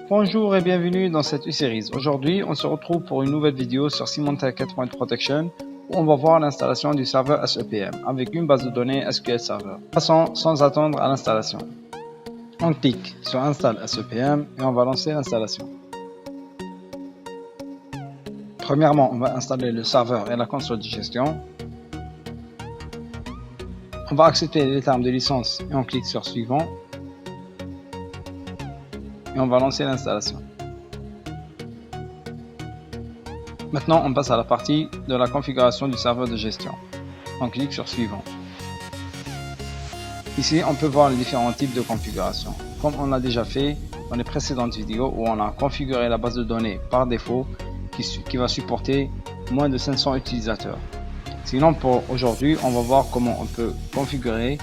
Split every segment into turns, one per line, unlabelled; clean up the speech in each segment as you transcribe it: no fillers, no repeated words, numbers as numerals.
Bonjour et bienvenue dans cette series. Aujourd'hui, on se retrouve pour une nouvelle vidéo sur Symantec Endpoint Protection où on va voir l'installation du serveur SEPM avec une base de données SQL Server. Passons sans attendre à l'installation. On clique sur Install SEPM et on va lancer l'installation. Premièrement, on va installer le serveur et la console de gestion. On va accepter les termes de licence et on clique sur Suivant. Et on va lancer l'installation. Maintenant, on passe à la partie de la configuration du serveur de gestion. On clique sur Suivant. Ici, on peut voir les différents types de configuration. Comme on l'a déjà fait dans les précédentes vidéos où on a configuré la base de données par défaut qui va supporter moins de 500 utilisateurs. Sinon, pour aujourd'hui, on va voir comment on peut configurer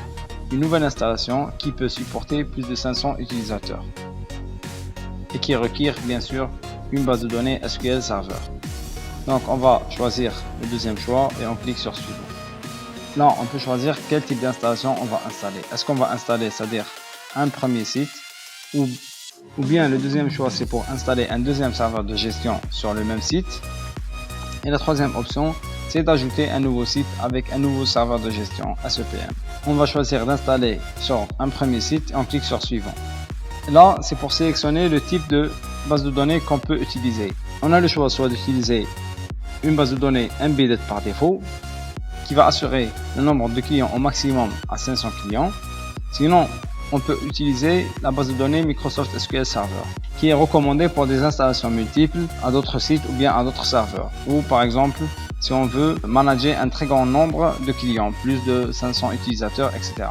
une nouvelle installation qui peut supporter plus de 500 utilisateurs et qui requiert bien sûr une base de données SQL Server. Donc on va choisir le deuxième choix et on clique sur Suivant. Là on peut choisir quel type d'installation on va installer. Est-ce qu'on va installer, c'est-à-dire un premier site, ou bien le deuxième choix c'est pour installer un deuxième serveur de gestion sur le même site. Et la troisième option c'est d'ajouter un nouveau site avec un nouveau serveur de gestion SEPM. On va choisir d'installer sur un premier site et on clique sur Suivant. Là, c'est pour sélectionner le type de base de données qu'on peut utiliser. On a le choix soit d'utiliser une base de données embedded par défaut, qui va assurer le nombre de clients au maximum à 500 clients. Sinon, on peut utiliser la base de données Microsoft SQL Server, qui est recommandée pour des installations multiples à d'autres sites ou bien à d'autres serveurs. Ou par exemple, si on veut manager un très grand nombre de clients, plus de 500 utilisateurs, etc.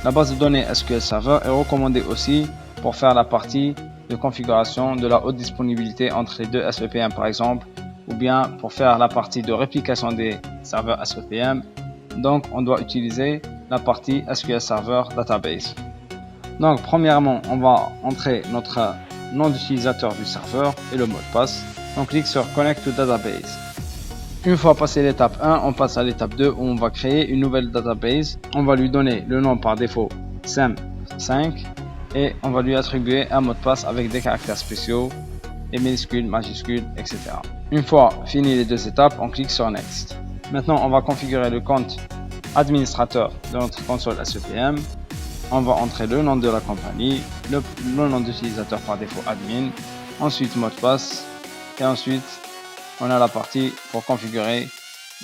La base de données SQL Server est recommandée aussi pour faire la partie de configuration de la haute disponibilité entre les deux SEPM par exemple, ou bien pour faire la partie de réplication des serveurs SEPM. Donc on doit utiliser la partie SQL Server Database. Donc premièrement, on va entrer notre nom d'utilisateur du serveur et le mot de passe. On clique sur Connect to Database. Une fois passé l'étape 1, on passe à l'étape 2 où on va créer une nouvelle database. On va lui donner le nom par défaut SEM5 et on va lui attribuer un mot de passe avec des caractères spéciaux, et minuscules, majuscules, etc. Une fois fini les deux étapes, on clique sur Next. Maintenant, on va configurer le compte administrateur de notre console SEPM. On va entrer le nom de la compagnie, le nom d'utilisateur par défaut admin, ensuite mot de passe et ensuite on a la partie pour configurer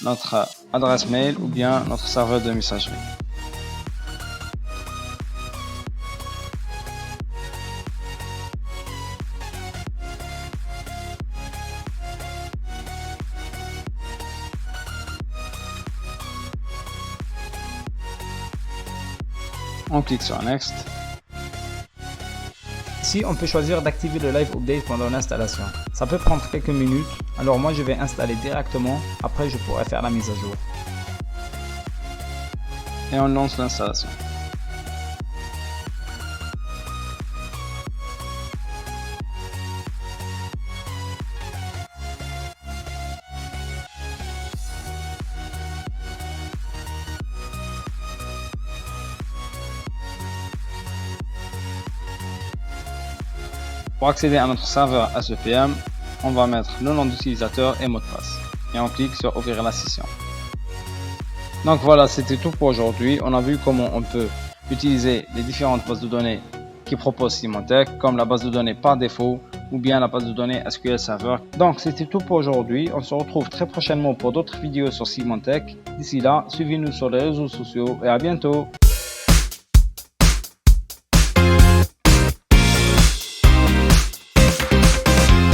notre adresse mail ou bien notre serveur de messagerie. On clique sur Next. Ici, on peut choisir d'activer le Live Update pendant l'installation. Ça peut prendre quelques minutes, alors moi je vais installer directement, après je pourrai faire la mise à jour. Et on lance l'installation. Pour accéder à notre serveur SEPM, on va mettre le nom d'utilisateur et mot de passe. Et on clique sur Ouvrir la session. Donc voilà, c'était tout pour aujourd'hui. On a vu comment on peut utiliser les différentes bases de données qui propose Symantec, comme la base de données par défaut ou bien la base de données SQL Server. Donc c'était tout pour aujourd'hui. On se retrouve très prochainement pour d'autres vidéos sur Symantec. D'ici là, suivez-nous sur les réseaux sociaux et à bientôt.